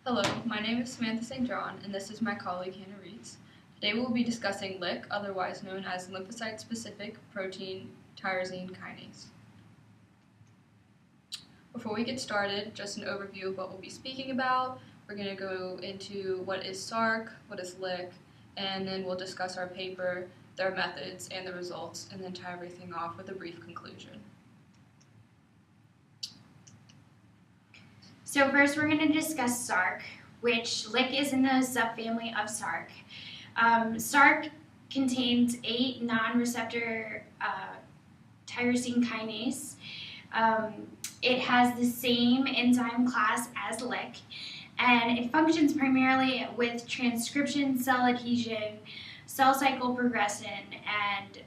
Hello, my name is Samantha St. John, and this is my colleague Hannah Reeds. Today we will be discussing LIC, otherwise known as lymphocyte-specific protein tyrosine kinase. Before we get started, just an overview of what we'll be speaking about. We're going to go into what is SARC, what is LIC, and then we'll discuss our paper, their methods, and the results, and then tie everything off with a brief conclusion. So first we're going to discuss SARC, which LIC is in the subfamily of SARC. SARC contains 8 non-receptor tyrosine kinase. It has the same enzyme class as LIC, and it functions primarily with transcription, cell adhesion, cell cycle progression, and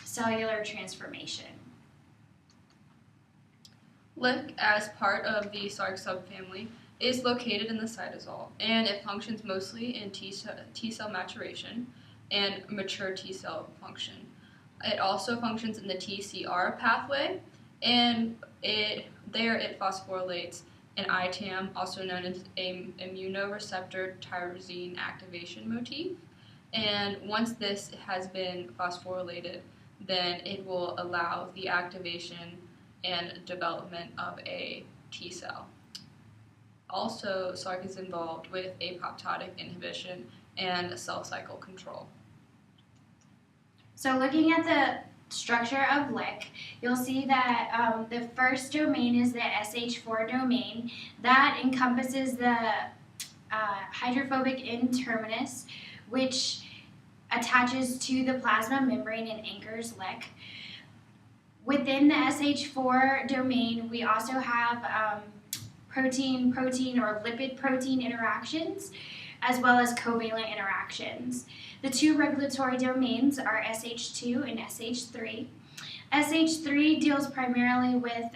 cellular transformation. LIC, as part of the SARC subfamily, is located in the cytosol, and it functions mostly in T cell maturation and mature T cell function. It also functions in the TCR pathway, and it phosphorylates an ITAM, also known as an immunoreceptor tyrosine activation motif. And once this has been phosphorylated, then it will allow the activation and development of a T cell. Also, SARC is involved with apoptotic inhibition and cell cycle control. So looking at the structure of LIC, you'll see that the first domain is the SH4 domain. That encompasses the hydrophobic N-terminus, which attaches to the plasma membrane and anchors LIC. Within the SH4 domain, we also have protein-protein or lipid-protein interactions, as well as covalent interactions. The two regulatory domains are SH2 and SH3. SH3 deals primarily with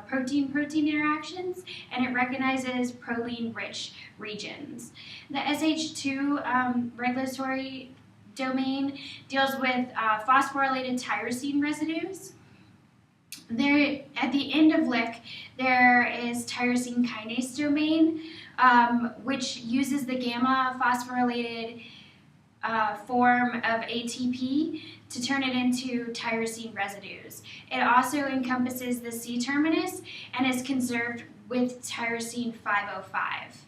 protein-protein interactions, and it recognizes proline-rich regions. The SH2 regulatory domain deals with phosphorylated tyrosine residues. There, at the end of LIC, there is tyrosine kinase domain, which uses the gamma phosphorylated form of ATP to turn it into tyrosine residues. It also encompasses the C-terminus and is conserved with tyrosine 505.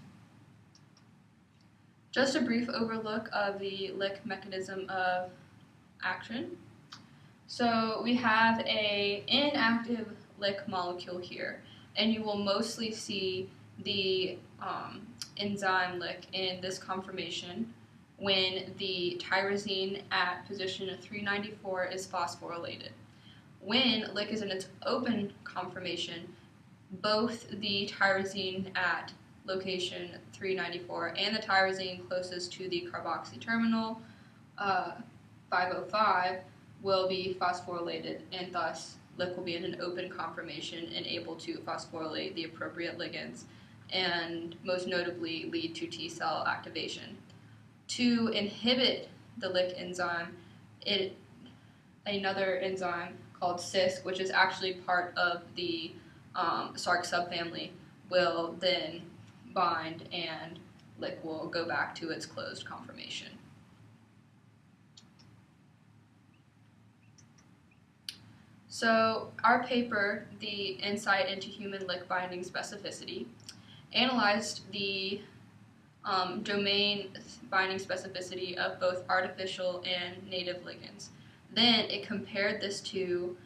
Just a brief overlook of the LIC mechanism of action. So we have an inactive LIC molecule here, and you will mostly see the enzyme LIC in this conformation when the tyrosine at position 394 is phosphorylated. When LIC is in its open conformation, both the tyrosine at location 394 and the tyrosine closest to the carboxy terminal 505 will be phosphorylated, and thus LIC will be in an open conformation and able to phosphorylate the appropriate ligands and most notably lead to T cell activation. To inhibit the LIC enzyme, another enzyme called CISC, which is actually part of the SARC subfamily, will then bind and LIC will go back to its closed conformation. So our paper, The Insight into Human LIC Binding Specificity, analyzed the domain binding specificity of both artificial and native ligands. Then it compared this to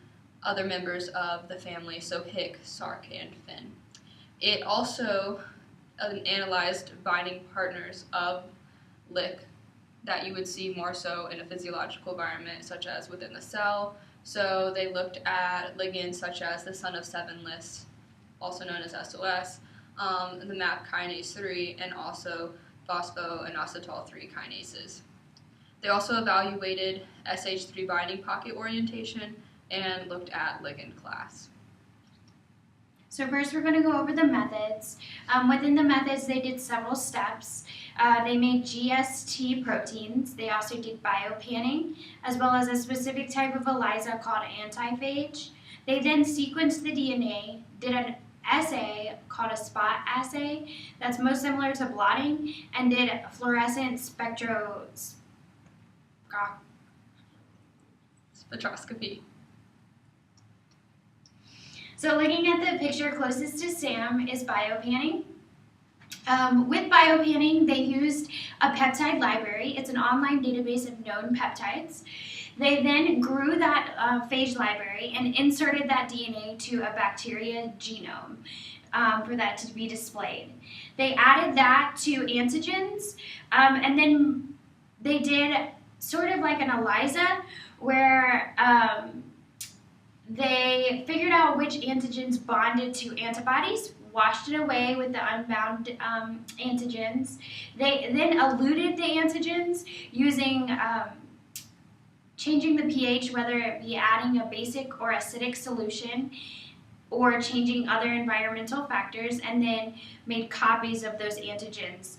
other members of the family, so HIC, SARC, and FIN. It also analyzed binding partners of LIC that you would see more so in a physiological environment, such as within the cell. So they looked at ligands such as the son of 7 list, also known as SOS, the MAP kinase 3, and also phospho and inositol 3 kinases. They also evaluated SH3 binding pocket orientation and looked at ligand class. So first we're going to go over the methods. Within the methods, they did several steps. They made GST proteins. They also did biopanning, as well as a specific type of ELISA called antiphage. They then sequenced the DNA, did an assay called a spot assay that's most similar to blotting and did fluorescent Spectroscopy. So looking at the picture closest to Sam is biopanning. With biopanning, they used a peptide library. It's an online database of known peptides. They then grew that phage library and inserted that DNA to a bacteria genome for that to be displayed. They added that to antigens, and then they did sort of like an ELISA where they figured out which antigens bonded to antibodies, washed it away with the unbound antigens. They then eluted the antigens using changing the pH, whether it be adding a basic or acidic solution or changing other environmental factors, and then made copies of those antigens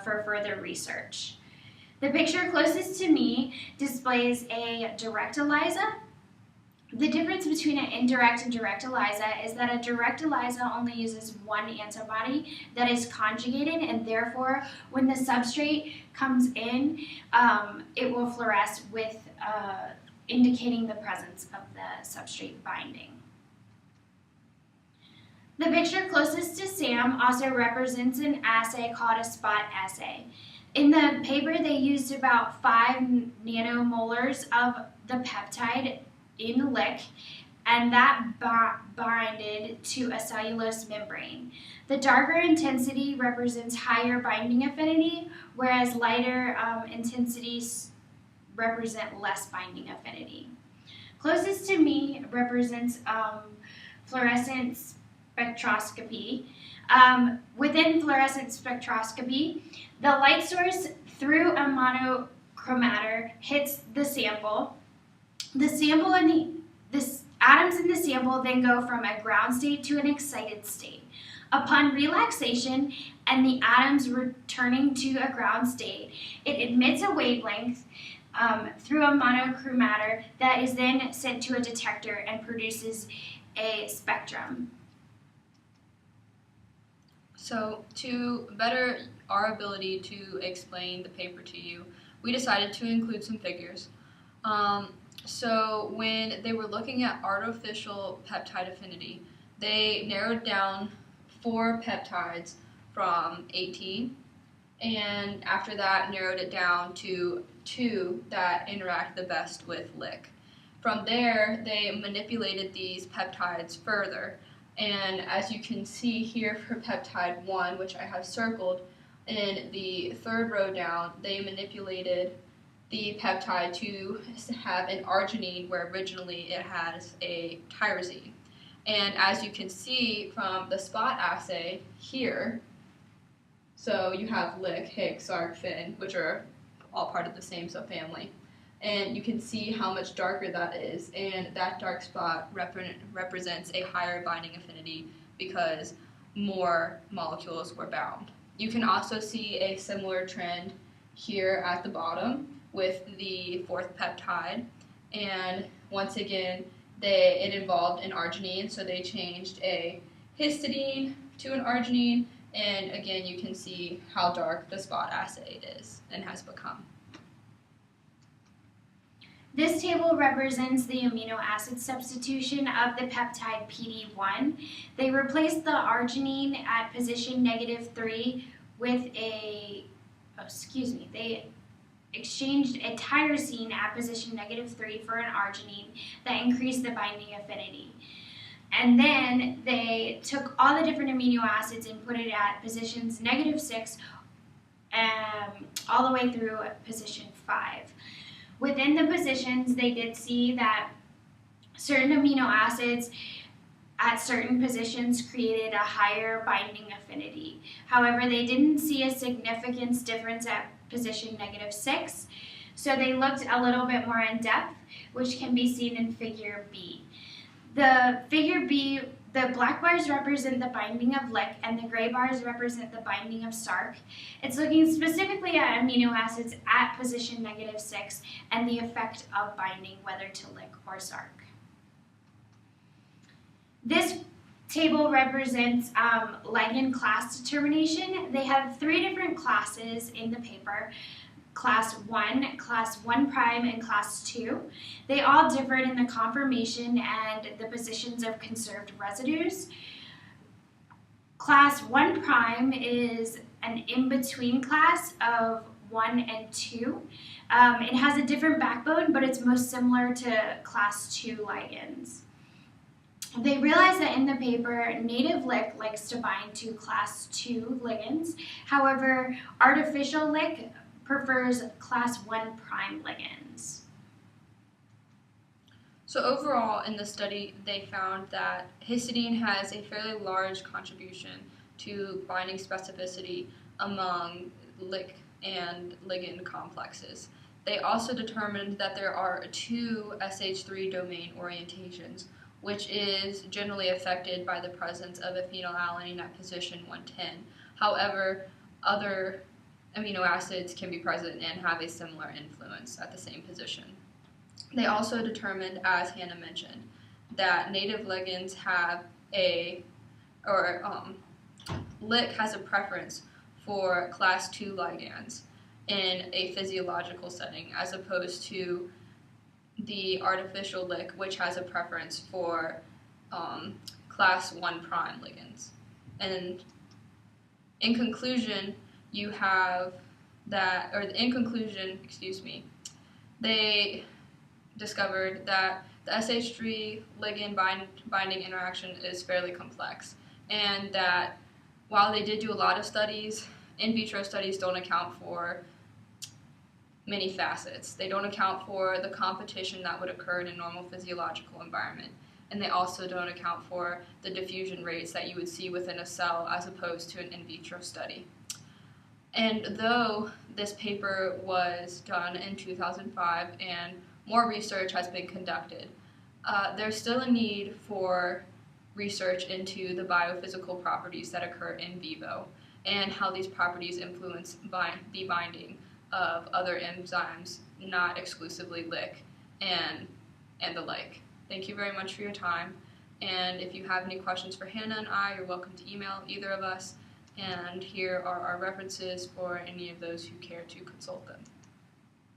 for further research. The picture closest to me displays a direct ELISA. The difference between an indirect and direct ELISA is that a direct ELISA only uses one antibody that is conjugated, and therefore when the substrate comes in, it will fluoresce with indicating the presence of the substrate binding. The picture closest to Sam also represents an assay called a spot assay. In the paper, they used about 5 nanomolars of the peptide in lick, and that binded to a cellulose membrane. The darker intensity represents higher binding affinity, whereas lighter intensities represent less binding affinity. Closest to me represents fluorescent spectroscopy. Within fluorescent spectroscopy, the light source through a monochromator hits the sample. The sample and the atoms in the sample then go from a ground state to an excited state. Upon relaxation and the atoms returning to a ground state, it emits a wavelength through a monochromator that is then sent to a detector and produces a spectrum. So to better our ability to explain the paper to you, we decided to include some figures. So when they were looking at artificial peptide affinity, they narrowed down 4 peptides from 18, and after that narrowed it down to 2 that interact the best with lick. From there, they manipulated these peptides further, and as you can see here for peptide 1, which I have circled, in the 3rd row down, they manipulated the peptide to have an arginine where originally it has a tyrosine. And as you can see from the spot assay here, so you have lick, Higgs, Sarg, Fin, which are all part of the same subfamily. And you can see how much darker that is, and that dark spot represents a higher binding affinity because more molecules were bound. You can also see a similar trend here at the bottom with the 4th peptide, and once again it involved an arginine, so they changed a histidine to an arginine, and again you can see how dark the spot assay is and has become. This table represents the amino acid substitution of the peptide PD1. They replaced the arginine at position -3 with they exchanged a tyrosine at position -3 for an arginine that increased the binding affinity. And then they took all the different amino acids and put it at positions -6 all the way through position 5. Within the positions, they did see that certain amino acids at certain positions created a higher binding affinity. However, they didn't see a significant difference at position -6, so they looked a little bit more in depth, which can be seen in figure B. The figure B, the black bars represent the binding of lick and the gray bars represent the binding of Sark. It's looking specifically at amino acids at position -6 and the effect of binding, whether to lick or Sark. This table represents ligand class determination. They have 3 different classes in the paper. Class 1, Class 1 prime, and Class 2. They all differed in the conformation and the positions of conserved residues. Class 1 prime is an in-between class of 1 and 2. It has a different backbone, but it's most similar to Class 2 ligands. They realized that in the paper, native lick likes to bind to Class 2 ligands. However, artificial lick prefers Class 1 prime ligands. So overall, in the study, they found that histidine has a fairly large contribution to binding specificity among lick and ligand complexes. They also determined that there are 2 SH3 domain orientations, which is generally affected by the presence of a phenylalanine at position 110. However, other amino acids can be present and have a similar influence at the same position. They also determined, as Hannah mentioned, that native ligands have lick has a preference for class 2 ligands in a physiological setting, as opposed to the artificial lick, which has a preference for class 1 prime ligands. And in conclusion, they discovered that the SH3 ligand binding interaction is fairly complex, and that while they did do a lot of studies, in vitro studies don't account for many facets. They don't account for the competition that would occur in a normal physiological environment, and they also don't account for the diffusion rates that you would see within a cell as opposed to an in vitro study. And though this paper was done in 2005 and more research has been conducted, there's still a need for research into the biophysical properties that occur in vivo and how these properties influence the binding of other enzymes, not exclusively lick and the like. Thank you very much for your time, and if you have any questions for Hannah and I, you're welcome to email either of us, and here are our references for any of those who care to consult them.